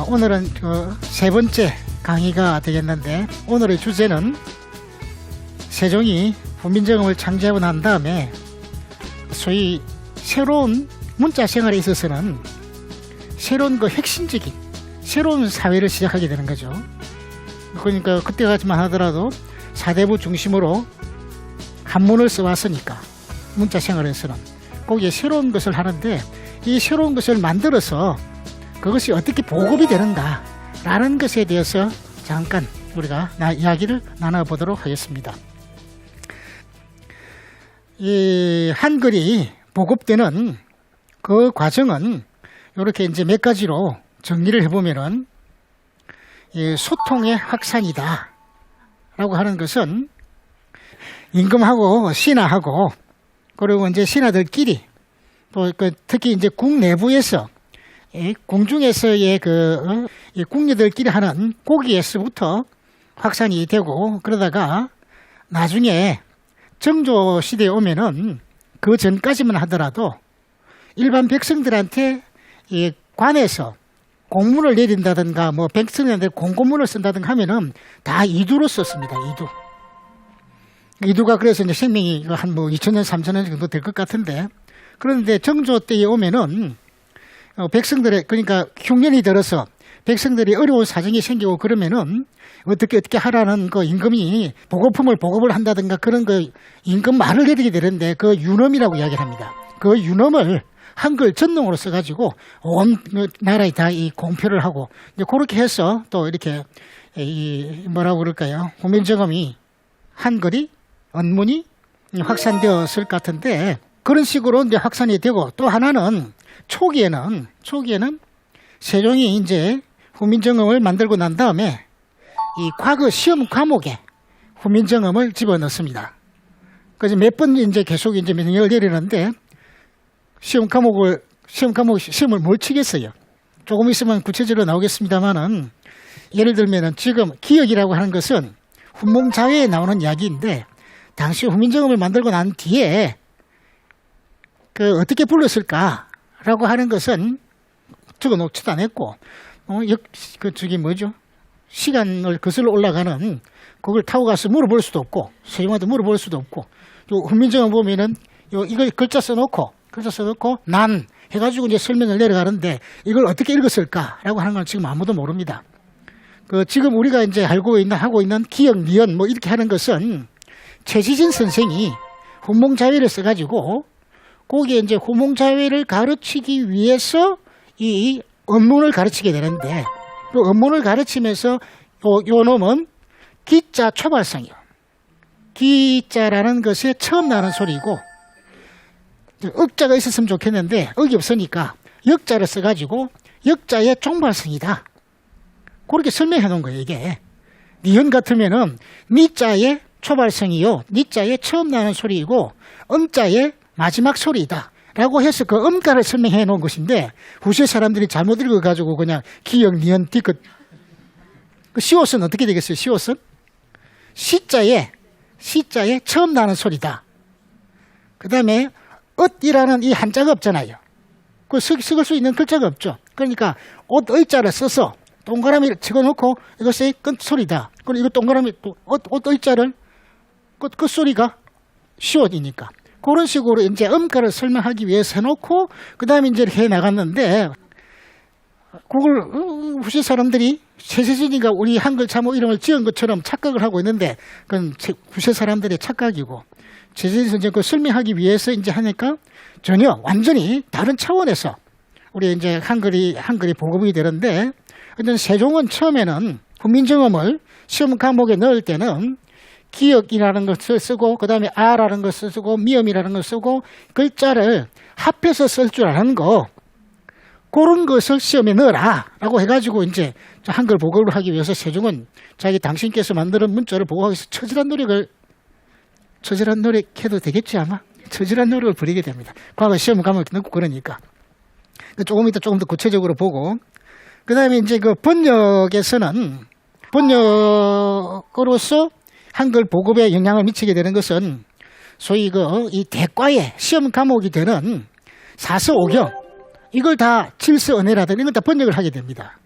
오늘은 세 번째 강의가 되겠는데, 오늘의 주제는 세종이 훈민정음을 창제하고 난 다음에 소위 새로운 문자 생활에 있어서는 새로운 핵심적인 새로운 사회를 시작하게 되는 거죠. 그러니까 그때까지만 하더라도 사대부 중심으로 한문을 써왔으니까 문자 생활에서는 거기에 새로운 것을 하는데, 이 새로운 것을 만들어서 그것이 어떻게 보급이 되는가 라는 것에 대해서 잠깐 우리가 이야기를 나눠보도록 하겠습니다. 이 한글이 보급되는 그 과정은 이렇게 이제 몇 가지로 정리를 해보면은, 이 소통의 확산이다 라고 하는 것은 임금하고 신하하고, 그리고 이제 신하들끼리 또 특히 이제 궁 내부에서 궁중에서의 이 궁녀들끼리 하는 고기에서부터 확산이 되고, 그러다가 나중에 정조 시대에 오면은 그 전까지만 하더라도 일반 백성들한테 이 관에서 공문을 내린다든가 뭐 백성들한테 공고문을 쓴다든가 하면은 다 이두로 썼습니다. 이두가 그래서 이제 생명이 한 뭐 2000년 3000년 정도 될 것 같은데, 그런데 정조 때에 오면은 백성들의, 그러니까 흉년이 들어서 백성들이 어려운 사정이 생기고 그러면은 어떻게 하라는 그 임금이 보급을 한다든가 그런 그 임금 말을 내리게 되는데, 그 유놈이라고 이야기를 합니다. 그 유놈을 한글 전농으로 써가지고 온 나라에 다 이 공표를 하고, 이제 그렇게 해서 또 이렇게 뭐라고 그럴까요? 훈민정음이 한글이 언문이 확산되었을 것 같은데, 그런 식으로 이제 확산이 되고, 또 하나는 초기에는 세종이 이제 훈민정음을 만들고 난 다음에 이 과거 시험 과목에 훈민정음을 집어넣습니다. 그래서 몇 번 이제 계속 이제 명령을 내리는데, 시험을 뭘 치겠어요? 조금 있으면 구체적으로 나오겠습니다만은, 예를 들면은 지금 기역이라고 하는 것은 훈몽자회에 나오는 이야기인데, 당시 훈민정음을 만들고 난 뒤에 어떻게 불렀을까라고 하는 것은 적어 놓지도 않았고, 시간을 거슬러 올라가는 그걸 타고 가서 물어볼 수도 없고, 세종한테 물어볼 수도 없고, 훈민정음 보면은 이걸 글자 써놓고 난 해가지고 이제 설명을 내려가는데, 이걸 어떻게 읽었을까라고 하는 건 지금 아무도 모릅니다. 지금 우리가 이제 하고 있는 기역, 니은 뭐 이렇게 하는 것은 최지진 선생이 훈몽자회를 써가지고 거기에 이제 훈몽자회를 가르치기 위해서 이 언문을 가르치게 되는데, 그 언문을 가르치면서 요 놈은 기자 초발성이요. 기자라는 것에 처음 나는 소리고, 억자가 있었으면 좋겠는데 억이 없으니까 역자를 써가지고 역자의 종발성이다. 그렇게 설명해 놓은 거예요. 이게 니은 같으면은 니자의 초발성이요, 니자의 처음 나는 소리이고 음자의 마지막 소리이다 라고 해서 그 음가를 설명해 놓은 것인데, 후세 사람들이 잘못 읽어가지고 그냥 기역, 니은, 디귿. 시옷은 어떻게 되겠어요? 시옷은 시자의 처음 나는 소리다. 그 다음에 엇이라는 이 한자가 없잖아요. 섞을 수 있는 글자가 없죠. 그러니까 의자를 써서 동그라미를 집어넣고 이것이 끝소리다. 그리고 이거 동그라미 의자를 끝소리가 시옷이니까. 그런 식으로 이제 음가를 설명하기 위해서 해놓고, 그 다음에 이제 해 나갔는데, 그걸 후세 사람들이 최세진이가 우리 한글 참호 이름을 지은 것처럼 착각을 하고 있는데, 그건 후세 사람들의 착각이고, 최세진 선생 그 설명하기 위해서 이제 하니까 전혀 완전히 다른 차원에서 우리 이제 한글이 보급이 되는데, 근데 세종은 처음에는 훈민정음을 시험 과목에 넣을 때는 기역이라는 것을 쓰고, 그 다음에 아라는 것을 쓰고, 미음이라는 것을 쓰고, 글자를 합해서 쓸 줄 아는 거, 그런 것을 시험에 넣어라 라고 해가지고 이제 한글 보급을 하기 위해서 세종은 자기 당신께서 만드는 문자를 보고하기 위해서 처절한 노력해도 되겠지 아마? 처절한 노력을 부리게 됩니다. 과거 시험 과목에 넣고 그러니까. 조금 이따 조금 더 구체적으로 보고, 그 다음에 이제 그 번역으로서 한글 보급에 영향을 미치게 되는 것은 소위 이 대과의 시험 과목이 되는 사서오경, 이걸 다 질서언해라든 이걸 다 번역을 하게 됩니다.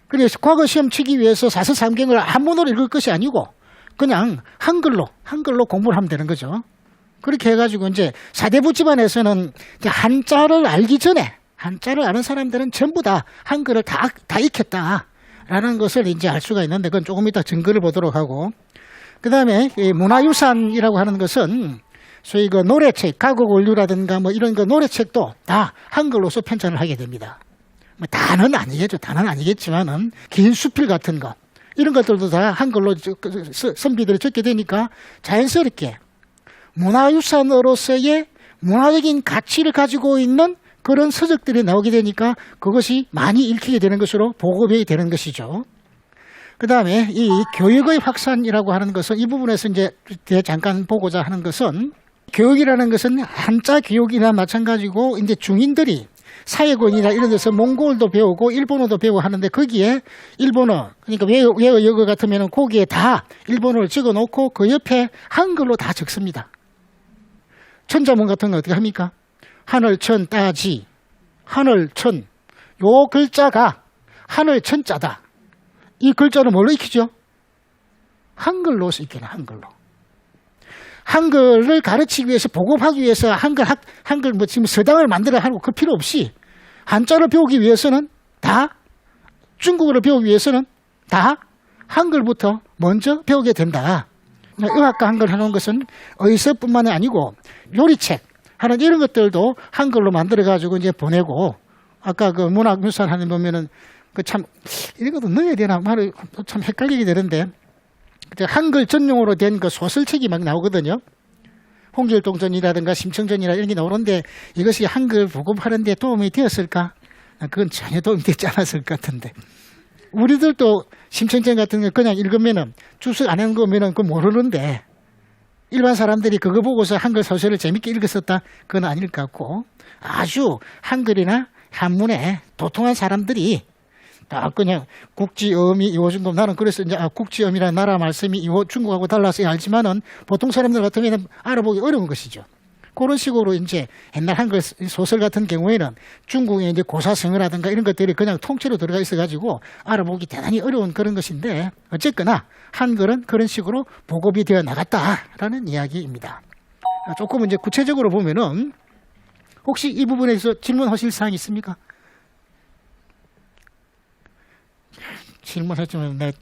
그래서 과거 시험 치기 위해서 사서삼경을 한문으로 읽을 것이 아니고 그냥 한글로 공부를 하면 되는 거죠. 그렇게 해가지고 이제 사대부 집안에서는 한자를 알기 전에 한자를 아는 사람들은 전부 다 한글을 다 익혔다라는 것을 이제 알 수가 있는데 그건 조금 이따 증거를 보도록 하고 그 다음에 문화유산이라고 하는 것은 소위 그 노래책, 가곡원류라든가 뭐 이런 그 노래책도 다 한글로서 편찬을 하게 됩니다. 뭐 다는 아니겠죠. 다는 아니겠지만은 긴 수필 같은 거 이런 것들도 다 한글로 선비들이 적게 되니까 자연스럽게 문화유산으로서의 문화적인 가치를 가지고 있는 그런 서적들이 나오게 되니까 그것이 많이 읽히게 되는 것으로 보급이 되는 것이죠. 그 다음에 이 교육의 확산이라고 하는 것은 이 부분에서 이제 잠깐 보고자 하는 것은 교육이라는 것은 한자 교육이나 마찬가지고 이제 중인들이 사회권이나 이런 데서 몽골도 배우고 일본어도 배우고 하는데 거기에 일본어 그러니까 외어 여거 같으면 거기에 다 일본어를 적어 놓고 그 옆에 한글로 다 적습니다. 천자문 같은 거 어떻게 합니까? 하늘천 따지 하늘천 요 글자가 하늘천자다. 이 글자는 뭘로 익히죠? 한글로 익히는 한글로. 한글을 가르치기 위해서 보급하기 위해서 한글 뭐 지금 서당을 만들어 하고 그 필요 없이 한자를 배우기 위해서는 다 중국어를 배우기 위해서는 다 한글부터 먼저 배우게 된다. 의학과 한글 해놓은 것은 의서뿐만이 아니고 요리책 하는 이런 것들도 한글로 만들어 가지고 이제 보내고 아까 그 문학유산 하는 보면은 그 참 이런 것도 넣어야 되나 말을 참 헷갈리게 되는데 한글 전용으로 된 그 소설책이 막 나오거든요. 홍길동전이라든가 심청전이라 이런 게 나오는데 이것이 한글 보급하는 데 도움이 되었을까? 그건 전혀 도움이 되지 않았을 것 같은데. 우리들도 심청전 같은 거 그냥 읽으면은 주석 안 한 거면은 그거 모르는데 일반 사람들이 그거 보고서 한글 소설을 재밌게 읽었었다? 그건 아닐 것 같고 아주 한글이나 한문에 도통한 사람들이 다 그냥 국지엄이 이호중급 나는 그래서 이제 국지엄이라는 나라 말씀이 중국하고 달라서 알지만은 보통 사람들 같으면 알아보기 어려운 것이죠. 그런 식으로 이제 옛날 한글 소설 같은 경우에는 중국의 이제 고사성어라든가 이런 것들이 그냥 통째로 들어가 있어가지고 알아보기 대단히 어려운 그런 것인데 어쨌거나 한글은 그런 식으로 보급이 되어 나갔다라는 이야기입니다. 조금 이제 구체적으로 보면은 혹시 이 부분에서 질문하실 사항이 있습니까? 질문했지만 내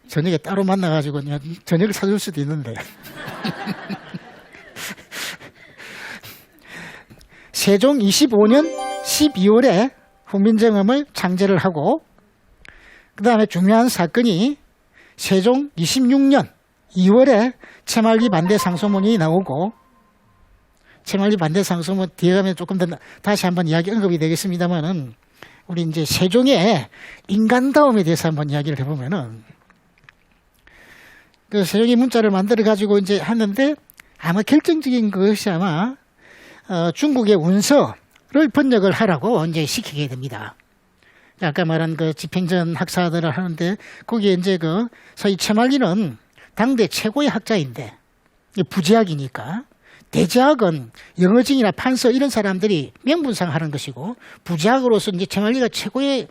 저녁에 따로 만나가지고 그냥 저녁을 사줄 수도 있는데. 세종 25년 12월에 훈민정음을 창제를 하고 그 다음에 중요한 사건이 세종 26년 2월에 채말리 반대 상소문이 나오고 채말리 반대 상소문 뒤에 가면 조금 더 다시 한번 이야기 언급이 되겠습니다만은 우리 이제 세종의 인간다움에 대해서 한번 이야기를 해보면은 그 세종이 문자를 만들어 가지고 이제 하는데 아마 결정적인 것이 아마 중국의 운서를 번역을 하라고 이제 시키게 됩니다. 아까 말한 그 집행전 학사들을 하는데 거기에 이제 그 소위 채말리는 당대 최고의 학자인데 부제학이니까 대제학은 영어증이나 판서 이런 사람들이 명분상 하는 것이고 부제학으로서 이제 채말리가 최고의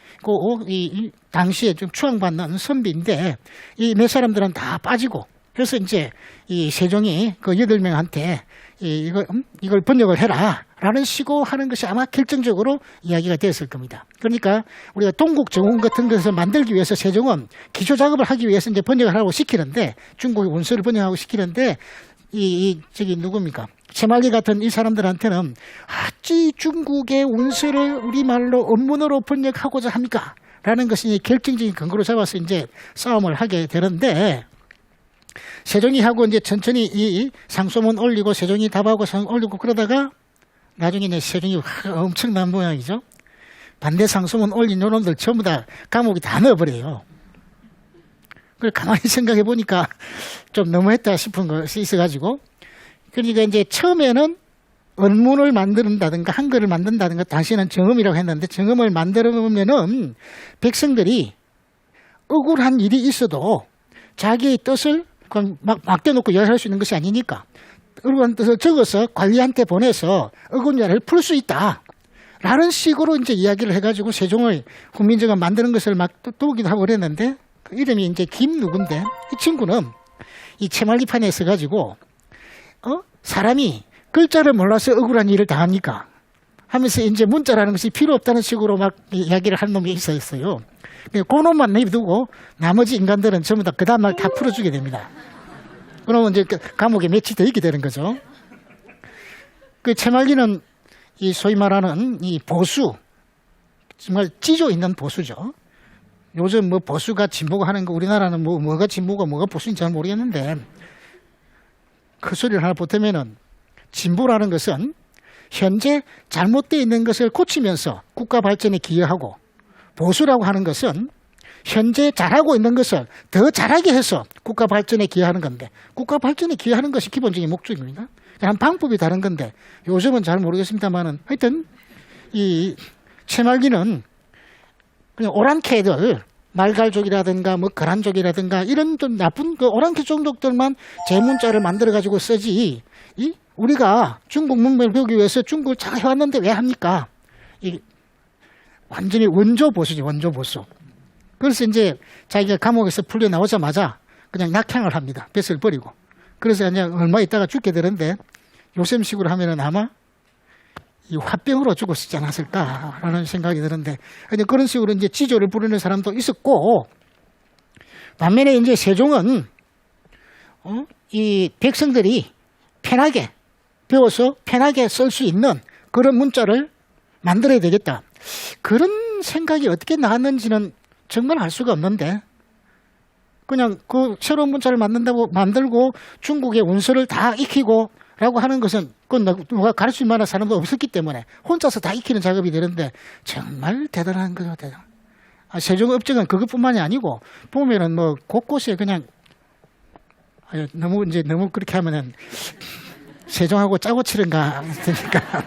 이 당시에 좀 추앙받는 선비인데 이 몇 사람들은 다 빠지고 그래서 이제 이 세종이 그 8명한테 이걸 번역을 해라 라는 식으로 하는 것이 아마 결정적으로 이야기가 되었을 겁니다. 그러니까 우리가 동국정원 같은 것을 만들기 위해서 세종은 기초 작업을 하기 위해서 이제 번역을 하고 시키는데 중국의 원서를 번역하고 시키는데 저기 누굽니까? 채말리 같은 이 사람들한테는 어찌 중국의 원서를 우리말로 원문으로 번역하고자 합니까? 라는 것이 결정적인 근거로 잡아서 이제 싸움을 하게 되는데 세종이 하고 이제 천천히 이 상소문 올리고 세종이 답하고 올리고 그러다가 나중에 이제 세종이 엄청난 모양이죠. 반대 상소문 올린 요놈들 전부 다 감옥에 다 넣어버려요. 그걸 가만히 생각해 보니까 좀 너무했다 싶은 것이 있어가지고 그러니까 이제 처음에는 원문을 만든다든가 한글을 만든다든가 당시에는 정음이라고 했는데 정음을 만들어 보면은 백성들이 억울한 일이 있어도 자기의 뜻을 그냥 막 대놓고 이야기할 수 있는 것이 아니니까 억울한 뜻을 적어서 관리한테 보내서 억울한 일을 풀 수 있다. 라는 식으로 이제 이야기를 해가지고 세종의 훈민정음 만드는 것을 막 떠오기도 하고 그랬는데 그 이름이 이제 김 누군데 이 친구는 이 채말기판에 써가지고 사람이 글자를 몰라서 억울한 일을 당합니까? 하면서 이제 문자라는 것이 필요 없다는 식으로 막 이야기를 한 놈이 있었어요. 그 놈만 내두고 나머지 인간들은 전부 다 그 다음날 다 풀어주게 됩니다. 그러면 이제 감옥에 며칠 더 있게 되는 거죠. 그 채말기는 이 소위 말하는 이 보수, 정말 찌조 있는 보수죠. 요즘 뭐 보수가 진보가 하는 거 우리나라는 뭐가 진보가 뭐가 보수인지 잘 모르겠는데 그 소리를 하나 보태면은 진보라는 것은 현재 잘못되어 있는 것을 고치면서 국가 발전에 기여하고 보수라고 하는 것은 현재 잘하고 있는 것을 더 잘하게 해서 국가 발전에 기여하는 건데 국가 발전에 기여하는 것이 기본적인 목적입니다. 그냥 방법이 다른 건데 요즘은 잘 모르겠습니다만은 하여튼 이 채말기는 그냥 오랑캐들 말갈족이라든가 뭐 거란족이라든가 이런 좀 나쁜 그 오랑캐 종족들만 제 문자를 만들어 가지고 쓰지 우리가 중국 문명을 배우기 위해서 중국을 잘 해왔는데 왜 합니까? 이 완전히 원조 보수지 원조 보수. 그래서 이제 자기가 감옥에서 풀려 나오자마자 그냥 낙향을 합니다. 뱃을 버리고. 그래서 그냥 얼마 있다가 죽게 되는데 요즘식으로 하면은 아마 이 화병으로 죽었지 않았을까라는 생각이 드는데 그런 식으로 이제 지조를 부르는 사람도 있었고 반면에 이제 세종은 이 백성들이 편하게 배워서 편하게 쓸 수 있는 그런 문자를 만들어야 되겠다. 그런 생각이 어떻게 나왔는지는 정말 알 수가 없는데 그냥 그 새로운 문자를 만들고 중국의 원서를 다 익히고 라고 하는 것은 그건 누가 가르칠 만한 사람도 없었기 때문에 혼자서 다 익히는 작업이 되는데 정말 대단한 거죠. 세종 업적은 그것뿐만이 아니고 보면은 뭐 곳곳에 그냥 너무 그렇게 하면은 세종하고 짜고 치는가 그러니까